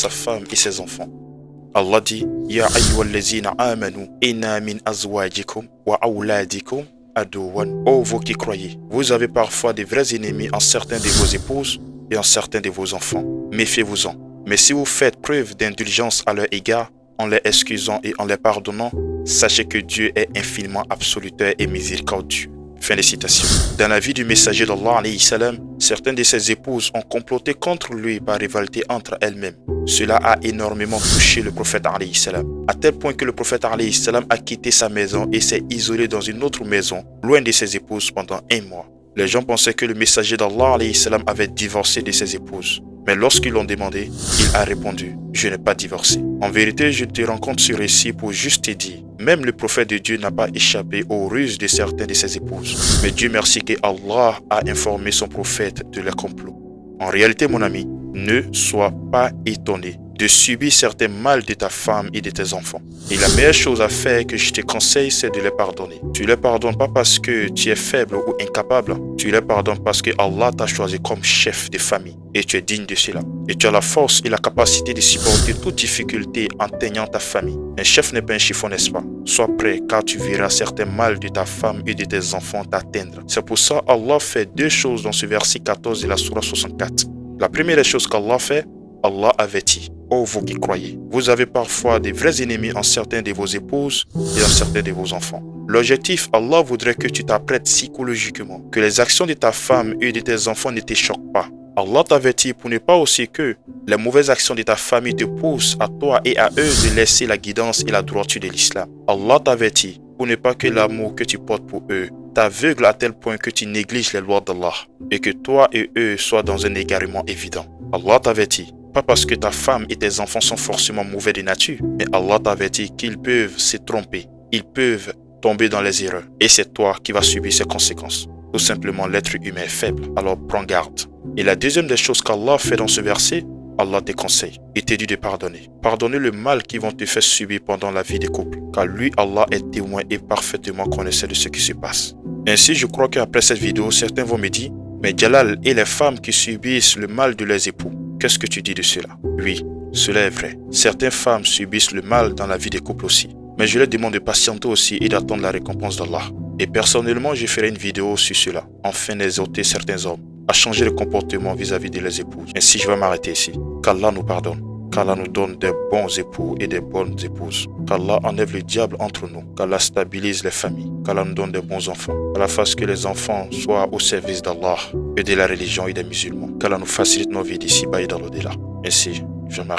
sa femme et ses enfants. Allah dit Ya ayyuhallazina amanu inna min azwajikum wa awladikum aduwan. Oh vous qui croyez, vous avez parfois des vrais ennemis en certains de vos épouses et en certains de vos enfants. Méfiez-vous-en. Mais si vous faites preuve d'indulgence à leur égard, en les excusant et en les pardonnant, sachez que Dieu est infiniment absoluteur et miséricordieux. Fin de citation. Dans la vie du messager d'Allah, certaines de ses épouses ont comploté contre lui par rivalité entre elles-mêmes. Cela a énormément touché le prophète à tel point que le prophète a quitté sa maison et s'est isolé dans une autre maison, loin de ses épouses pendant 1 mois. Les gens pensaient que le messager d'Allah avait divorcé de ses épouses. Mais lorsqu'ils l'ont demandé, il a répondu « Je n'ai pas divorcé ». En vérité, je te rencontre ce récit pour juste te dire, même le prophète de Dieu n'a pas échappé aux ruses de certaines de ses épouses. Mais Dieu merci que Allah a informé son prophète de leur complot. En réalité, mon ami, ne sois pas étonné de subir certains mal de ta femme et de tes enfants. Et la meilleure chose à faire que je te conseille, c'est de les pardonner. Tu les pardonnes pas parce que tu es faible ou incapable. Tu les pardonnes parce que Allah t'a choisi comme chef de famille et tu es digne de cela. Et tu as la force et la capacité de supporter toute difficulté en teignant ta famille. Un chef n'est pas un chiffon, n'est-ce pas? Sois prêt car tu verras certains mal de ta femme et de tes enfants t'atteindre. C'est pour ça Allah fait 2 choses dans ce verset 14 de la Sourate 64. La première chose qu'Allah fait, Allah avertit. Oh vous qui croyez, vous avez parfois des vrais ennemis en certains de vos épouses et en certains de vos enfants. L'objectif, Allah voudrait que tu t'apprêtes psychologiquement, que les actions de ta femme et de tes enfants ne te choquent pas. Allah t'avertit pour ne pas aussi que les mauvaises actions de ta famille te poussent à toi et à eux de laisser la guidance et la droiture de l'islam. Allah t'avertit pour ne pas que l'amour que tu portes pour eux t'aveugle à tel point que tu négliges les lois d'Allah et que toi et eux soient dans un égarement évident. Allah t'avertit. Pas parce que ta femme et tes enfants sont forcément mauvais de nature, mais Allah t'avertit qu'ils peuvent se tromper, ils peuvent tomber dans les erreurs. Et c'est toi qui vas subir ces conséquences. Tout simplement, l'être humain est faible, alors prends garde. Et la deuxième des choses qu'Allah fait dans ce verset, Allah te conseille et te dit de pardonner. Pardonner le mal qu'ils vont te faire subir pendant la vie des couples, car lui, Allah est témoin et parfaitement connaisseur de ce qui se passe. Ainsi, je crois qu'après cette vidéo, certains vont me dire, mais Jalal et les femmes qui subissent le mal de leurs époux, qu'est-ce que tu dis de cela? Oui, cela est vrai. Certaines femmes subissent le mal dans la vie des couples aussi. Mais je leur demande de patienter aussi et d'attendre la récompense d'Allah. Et personnellement, je ferai une vidéo sur cela, afin d'exhorter certains hommes à changer le comportement vis-à-vis de leurs épouses. Ainsi, je vais m'arrêter ici. Qu'Allah nous pardonne. Qu'Allah nous donne des bons époux et des bonnes épouses. Qu'Allah enlève le diable entre nous. Qu'Allah stabilise les familles. Qu'Allah nous donne des bons enfants. Qu'Allah fasse que les enfants soient au service d'Allah et de la religion et des musulmans. Qu'Allah nous facilite nos vies d'ici-bas et dans l'au-delà. Ainsi, je m'arrête.